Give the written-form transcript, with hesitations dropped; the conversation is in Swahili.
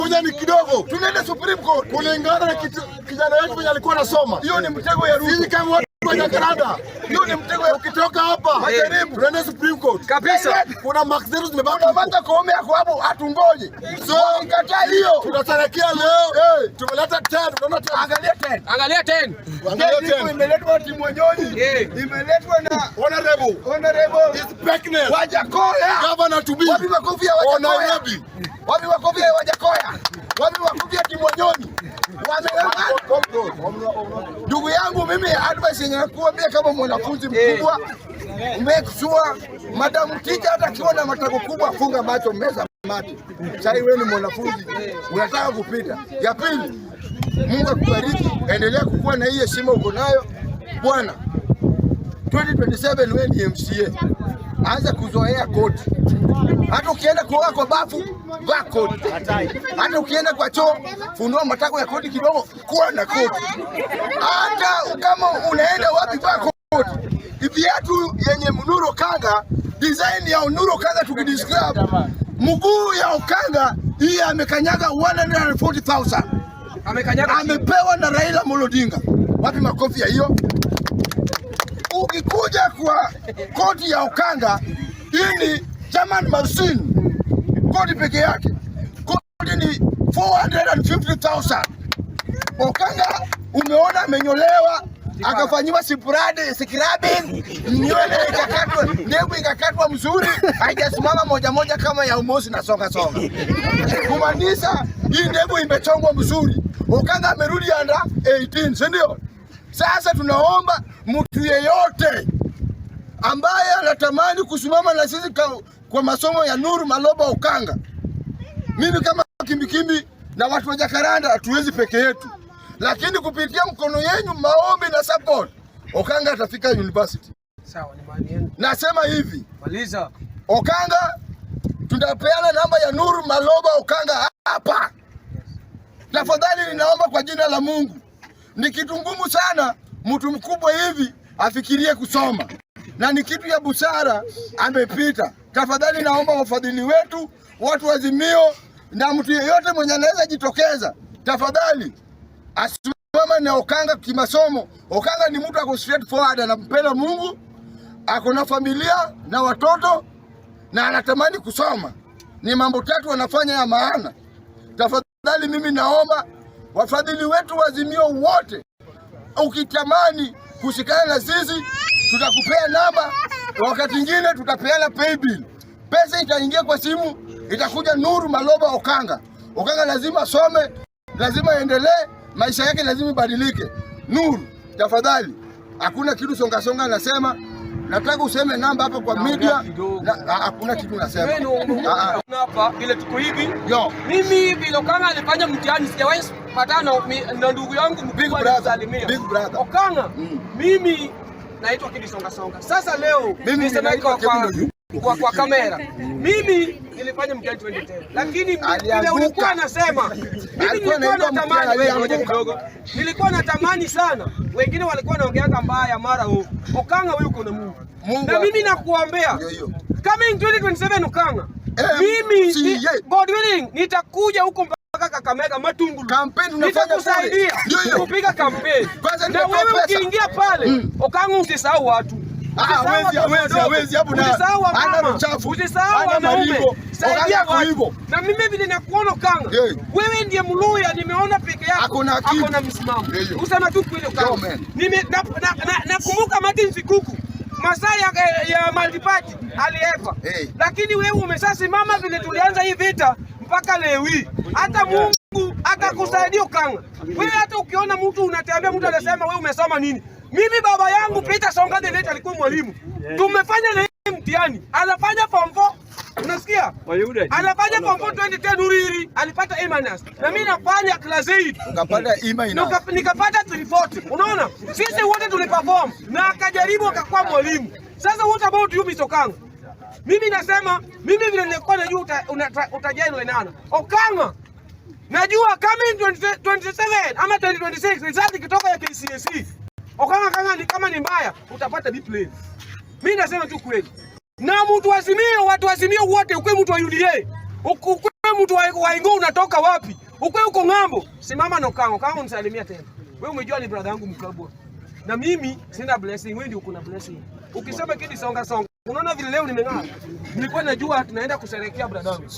Ngoja ni kidogo. Tunaenda Supreme Court kulingana na kijana wetu mwenye alikuwa anasoma. Hiyo ni mtego ya Ruto. Sisi kama watu wa Jacaranda, hiyo ni mtego ya ukitoka hapa. Majaribu tunaenda Supreme Court. Kabisa. Kuna maksero zimebaki. Tunamata Koome yako hapo atungoje. So ikataa hiyo. Tunatarakia leo. Tumeleta 10. Tunaona angalia 10. Angalia 10. Angalia 10. Imeletwa timu Wanyonyi. Imeletwa na Honorable is pregnant. Wajakoya. Governor to be. Wapi makofi ya Wajakoya? Wapi makofi ya Wajakoya? Wapi makofi ya timu Wanyonyi? Ndugu yangu, mimi advice yenye nakuambia kama mwanafunzi mkubwa, make sure madam teacher hata kiwa na matako kubwa funga macho, meza macho. Sasa wewe ni mwanafunzi unataka kupita. Ya pili, Mungu akubariki, endelea kukua na hii heshima uko nayo bwana. 2027 wewe ni MCA. Anza kuzoea koti. Hata ukienda kuoga kwa bafu, vaa koti. Hata ukienda kwa choo, funua matako ya koti kidogo, kuwa na koti. Hata kama unaenda wapi, vaa koti. Viatu yenye Nuru Okanga, design ya Nuru Okanga tukidescribe, mguu ya Okanga hii amekanyaga 140,000. Amekanyaga, amepewa na Raila Odinga. Wapi makofi ya hiyo? Ukikuja kwa koti ya Okanga, hii ni German machine. Koti peke yake. Koti ni 450,000. Okanga umeona amenyolewa, akafanyiwa scrubbing, nywele ikakatwa, ndevu ikakatwa mzuri, haijasimama moja kama ya Umosi na songa. Kumaanisha hii ndevu imechongwa mzuri. Okanga amerudi under 18, si ndio? Sasa tunaomba mtu yeyote ambaye anatamani kusimama na sisi kwa masomo ya Nuru Maloba Okanga. Mimi kama Kimbikimbi na watu wa Jacaranda hatuwezi peke yetu. Lakini kupitia mkono yenu, maombi na support, Okanga atafika university. Sawa, ni maana yenu. Nasema hivi. Maliza. Okanga tutapeana namba ya Nuru Maloba Okanga hapa. Tafadhali ninaomba kwa jina la Mungu. Ni kitu ngumu sana mtu mkubwa hivi afikirie kusoma. Na ni kitu ya busara amepita. Tafadhali naomba wafadhili wetu, watu wa Azimio na mtu yeyote mwenye anaweza jitokeza, tafadhali asimama na Okanga kimasomo. Okanga ni mtu ako straight forward, anampenda Mungu, ako na familia na watoto na anatamani kusoma. Ni mambo tatu wanafanya ya maana. Tafadhali mimi naomba wafadhili wetu wa Azimio wote, ukitamani kushikana na sisi, tutakupea namba, wakati mwingine tutapeana pay bill. Pesa itaingia kwa simu, itakuja Nuru Maloba Okanga. Okanga lazima some, lazima endelee, maisha yake lazima badilike. Nuru, tafadhali, hakuna kitu songa nasema. Nataka useme namba hapa kwa media. Hakuna kitu nasema. Hapa ile tuko hivi. Mimi vile Okanga alifanya mtihani sijawahi patana na ndugu yangu mkubwa alisalimia. Big brother. Okanga, mimi naitwa Kidisonga. Sasa leo mimi naitwa kwa kamera. Mimi nilifanya mtihani 2010. Lakini vile ulikuwa unasema, mimi nilikuwa natamani wewe kidogo. Nilikuwa natamani sana. Wengine walikuwa wanaongeanga mbaya mara huko. Okanga wewe uko na Mungu. Na mimi nakuambia coming 2027 Okanga. Mimi God willing nitakuja huko mpaka Kakamega Matungulu. Nitakusaidia kupiga kampeni. Na wewe ukiingia pale Okanga usisahau watu. Hawezi hapo na ana uchafu. Usisahau wanaume. Saidia watu. Na mimi vile nakuona Okanga, wewe ndiye Mluya nimeona peke yako. Hakuna msimamo. Usema tu kweli Okanga. Nakumbuka Martin Sikuku Masai ya multiparty aliyepa. Lakini wewe umeshasimama vile tulianza hii vita mpaka leo hii. Hata Mungu atakusaidia Okanga. Wewe hata ukiona mtu unatembea mtu anasema wewe umesoma nini? Mimi baba yangu Peter Songa Delete alikuwa mwalimu. Tumefanya na yeye mtihani. Anafanya form 4. Unasikia? Anafanya form 4 2010 Nuru alipata A-. Na mimi nafanya class 8. Ukapata E-. Nikapata 340. Unaona? Sisi wote tuliperform na akajaribu akakuwa mwalimu. Sasa what about you Mr. Okanga? Mimi nasema mimi vile nilikuwa najua utajaini nana. Okanga, najua coming 2027 ama 2026 result ikitoka ya Kcpe. Okanga kama ni mbaya utapata B plane. Mimi nasema tu kweli. Na mtu Azimio, watu Azimio wote, ukwe mtu wa UDA, ukwe mtu wa Ingo unatoka wapi? Uko ng'ambo. Simama na Okang'a. Okang'a unisalimia tena. Wewe umejua ni brother yangu mkubwa. Na mimi sina blessing, wewe ndio uko na blessing. Ukisema kidi songa. Unaona vile leo nimeng'aa. Nilikuwa najua tunaenda kusherehekea brother yangu.